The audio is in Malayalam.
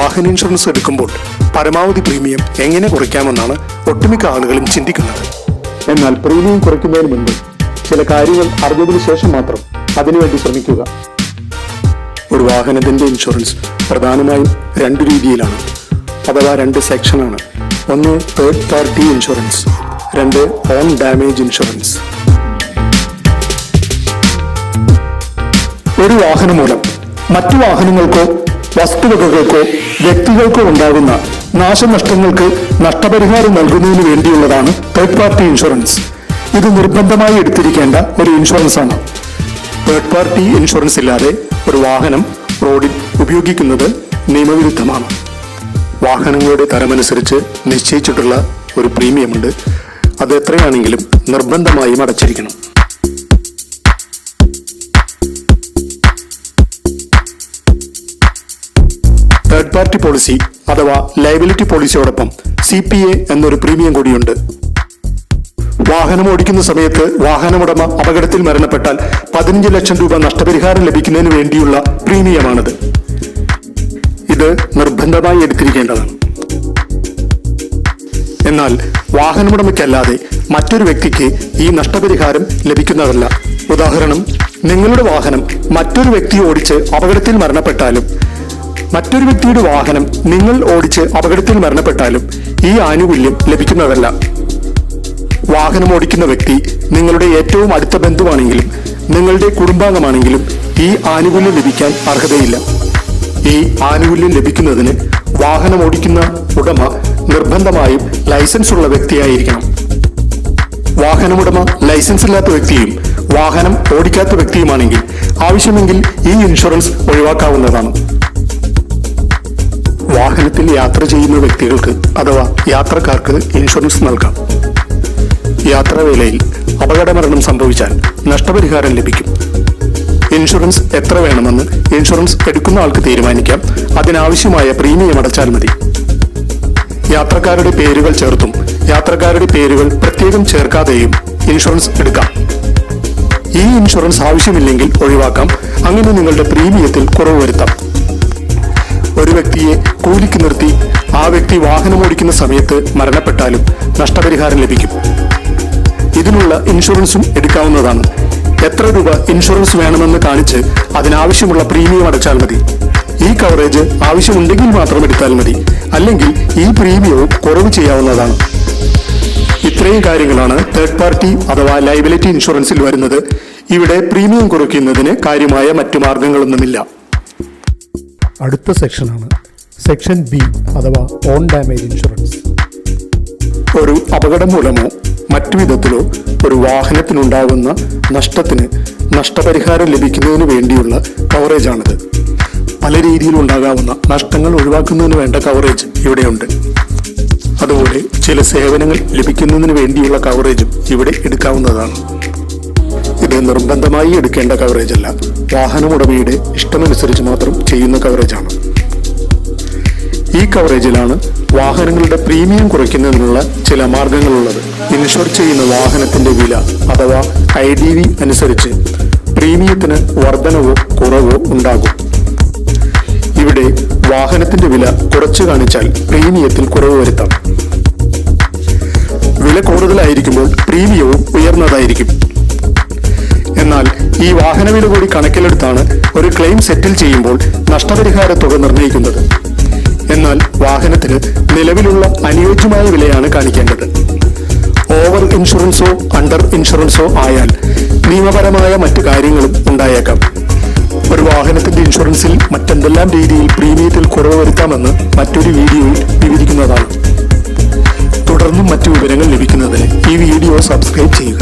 വാഹന ഇൻഷുറൻസ് എടുക്കുമ്പോൾ പരമാവധി പ്രീമിയം എങ്ങനെ കുറയ്ക്കാമെന്നാണ് ഒട്ടുമിക്ക ആളുകളും ചിന്തിക്കുന്നത്. എന്നാൽ പ്രീമിയം കുറയ്ക്കുന്നതിന് മുൻപ് ചില കാര്യങ്ങൾ അറിഞ്ഞതിനു ശേഷം മാത്രം അതിനുവേണ്ടി ശ്രമിക്കുക. ഒരു വാഹനത്തിന്റെ ഇൻഷുറൻസ് പ്രധാനമായും 2 രീതിയിലാണ്, അഥവാ 2 സെക്ഷനാണ്. ഒന്ന് third party insurance, 2 on damage insurance. ഒരു വാഹനം മൂലം മറ്റു വാഹനങ്ങൾക്കോ വസ്തുവകകൾക്കോ വ്യക്തികൾക്കോ ഉണ്ടാകുന്ന നാശനഷ്ടങ്ങൾക്ക് നഷ്ടപരിഹാരം നൽകുന്നതിന് വേണ്ടിയുള്ളതാണ് തേർഡ് പാർട്ടി ഇൻഷുറൻസ്. ഇത് നിർബന്ധമായി എടുത്തിരിക്കേണ്ട ഒരു ഇൻഷുറൻസ് ആണ്. തേർഡ് പാർട്ടി ഇൻഷുറൻസ് ഇല്ലാതെ ഒരു വാഹനം റോഡിൽ ഉപയോഗിക്കുന്നത് നിയമവിരുദ്ധമാണ്. വാഹനങ്ങളുടെ തരമനുസരിച്ച് നിശ്ചയിച്ചിട്ടുള്ള ഒരു പ്രീമിയമുണ്ട്. അത് എത്രയാണെങ്കിലും നിർബന്ധമായും അടച്ചിരിക്കണം. തേർഡ് പാർട്ടി പോളിസി അഥവാ ലയബിലിറ്റി പോളിസിയോടൊപ്പം CPA എന്നൊരു പ്രീമിയം കൂടിയുണ്ട്. വാഹനം ഓടിക്കുന്ന സമയത്ത് വാഹനമുടമ അപകടത്തിൽ മരണപ്പെട്ടാൽ 15 ലക്ഷം രൂപ നഷ്ടപരിഹാരം ലഭിക്കുന്നതിന് വേണ്ടിയുള്ള പ്രീമിയമാണിത്. ഇത് നിർബന്ധമായി എടുത്തിരിക്കേണ്ടതാണ്. എന്നാൽ വാഹനമുടമയ്ക്കല്ലാതെ മറ്റൊരു വ്യക്തിക്ക് ഈ നഷ്ടപരിഹാരം ലഭിക്കുന്നതല്ല. ഉദാഹരണം, നിങ്ങളുടെ വാഹനം മറ്റൊരു വ്യക്തി ഓടിച്ച് അപകടത്തിൽ മരണപ്പെട്ടാലും മറ്റൊരു വ്യക്തിയുടെ വാഹനം നിങ്ങൾ ഓടിച്ച് അപകടത്തിൽ മരണപ്പെട്ടാലും ഈ ആനുകൂല്യം ലഭിക്കുന്നതല്ല. വാഹനം ഓടിക്കുന്ന വ്യക്തി നിങ്ങളുടെ ഏറ്റവും അടുത്ത ബന്ധുവാണെങ്കിലും നിങ്ങളുടെ കുടുംബാംഗമാണെങ്കിലും ഈ ആനുകൂല്യം ലഭിക്കാൻ അർഹതയില്ല. ഈ ആനുകൂല്യം ലഭിക്കുന്നതിന് വാഹനം ഓടിക്കുന്ന ഉടമ നിർബന്ധമായും ലൈസൻസ് ഉള്ള വ്യക്തിയായിരിക്കണം. വാഹനമുടമ ലൈസൻസ് ഇല്ലാത്ത വ്യക്തിയും വാഹനം ഓടിക്കാത്ത വ്യക്തിയുമാണെങ്കിൽ ആവശ്യമെങ്കിൽ ഈ ഇൻഷുറൻസ് ഒഴിവാക്കാവുന്നതാണ്. വാഹനത്തിൽ യാത്ര ചെയ്യുന്ന വ്യക്തികൾക്ക് അഥവാ യാത്രക്കാർക്ക് ഇൻഷുറൻസ് നൽകാം. യാത്രാവേളയിൽ അപകടമരണം സംഭവിച്ചാൽ നഷ്ടപരിഹാരം ലഭിക്കും. ഇൻഷുറൻസ് എത്ര വേണമെന്ന് ഇൻഷുറൻസ് എടുക്കുന്ന ആൾക്ക് തീരുമാനിക്കാം. അതിനാവശ്യമായ പ്രീമിയം അടച്ചാൽ മതി. യാത്രക്കാരുടെ പേരുകൾ ചേർത്തും യാത്രക്കാരുടെ പേരുകൾ പ്രത്യേകം ചേർക്കാതെയും ഇൻഷുറൻസ് എടുക്കാം. ഈ ഇൻഷുറൻസ് ആവശ്യമില്ലെങ്കിൽ ഒഴിവാക്കാം. അങ്ങനെ നിങ്ങളുടെ പ്രീമിയത്തിൽ കുറവ് വരുത്താം. ഒരു വ്യക്തിയെ കൂലിക്ക് നിർത്തി ആ വ്യക്തി വാഹനം ഓടിക്കുന്ന സമയത്ത് മരണപ്പെട്ടാലും നഷ്ടപരിഹാരം ലഭിക്കും. ഇതിനുള്ള ഇൻഷുറൻസും എടുക്കാവുന്നതാണ്. എത്ര രൂപ ഇൻഷുറൻസ് വേണമെന്ന് കാണിച്ച് അതിനാവശ്യമുള്ള പ്രീമിയം അടച്ചാൽ മതി. ഈ കവറേജ് ആവശ്യമുണ്ടെങ്കിൽ മാത്രം എടുത്താൽ മതി. അല്ലെങ്കിൽ ഈ പ്രീമിയവും കുറവ് ചെയ്യാവുന്നതാണ്. ഇത്രയും കാര്യങ്ങളാണ് തേർഡ് പാർട്ടി അഥവാ ലയബിലിറ്റി ഇൻഷുറൻസിൽ വരുന്നത്. ഇവിടെ പ്രീമിയം കുറയ്ക്കുന്നതിന് കാര്യമായ മറ്റു മാർഗങ്ങളൊന്നുമില്ല. അടുത്ത സെക്ഷനാണ് സെക്ഷൻ B അഥവാ ഓൺ ഡാമേജ് ഇൻഷുറൻസ്. ഒരു അപകടം മൂലമോ മറ്റു വിധത്തിലോ ഒരു വാഹനത്തിനുണ്ടാകുന്ന നഷ്ടത്തിന് നഷ്ടപരിഹാരം ലഭിക്കുന്നതിന് വേണ്ടിയുള്ള കവറേജാണിത്. പല രീതിയിലുണ്ടാകാവുന്ന നഷ്ടങ്ങൾ ഒഴിവാക്കുന്നതിന് വേണ്ട കവറേജ് ഇവിടെയുണ്ട്. അതുപോലെ ചില സേവനങ്ങൾ ലഭിക്കുന്നതിന് വേണ്ടിയുള്ള കവറേജും ഇവിടെ എടുക്കാവുന്നതാണ്. ഇത് നിർബന്ധമായി എടുക്കേണ്ട കവറേജ് അല്ല, വാഹനമുടമയുടെ ഇഷ്ടമനുസരിച്ച് മാത്രം ചെയ്യുന്ന കവറേജാണ്. ഈ കവറേജിലാണ് വാഹനങ്ങളുടെ പ്രീമിയം കുറയ്ക്കുന്നതിനുള്ള ചില മാർഗങ്ങളുള്ളത്. ഇൻഷുർ ചെയ്യുന്ന വാഹനത്തിന്റെ വില അഥവാ IDV അനുസരിച്ച് പ്രീമിയത്തിന് വർധനവോ കുറവോ ഉണ്ടാകും. ഇവിടെ വാഹനത്തിന്റെ വില കുറച്ചു കാണിച്ചാൽ പ്രീമിയത്തിൽ കുറവ് വരുത്താം. വില കൂടുതലായിരിക്കുമ്പോൾ പ്രീമിയവും ഉയർന്നതായിരിക്കും. എന്നാൽ ഈ വാഹന വില കൂടി കണക്കിലെടുത്താണ് ഒരു ക്ലെയിം സെറ്റിൽ ചെയ്യുമ്പോൾ നഷ്ടപരിഹാര തുക നിർണ്ണയിക്കുന്നത്. എന്നാൽ വാഹനത്തിന് നിലവിലുള്ള അനുയോജ്യമായ വിലയാണ് കാണിക്കേണ്ടത്. ഓവർ ഇൻഷുറൻസോ അണ്ടർ ഇൻഷുറൻസോ ആയാൽ നിയമപരമായ മറ്റു കാര്യങ്ങളും ഉണ്ടായേക്കാം. ഒരു വാഹനത്തിന്റെ ഇൻഷുറൻസിൽ മറ്റെന്തെല്ലാം രീതിയിൽ പ്രീമിയത്തിൽ കുറവ് വരുത്താമെന്ന് മറ്റൊരു വീഡിയോയിൽ വിവരിക്കുന്നതാണ്. തുടർന്നും മറ്റു വിവരങ്ങൾ ലഭിക്കുന്നതിന് ഈ വീഡിയോ സബ്സ്ക്രൈബ് ചെയ്യുക.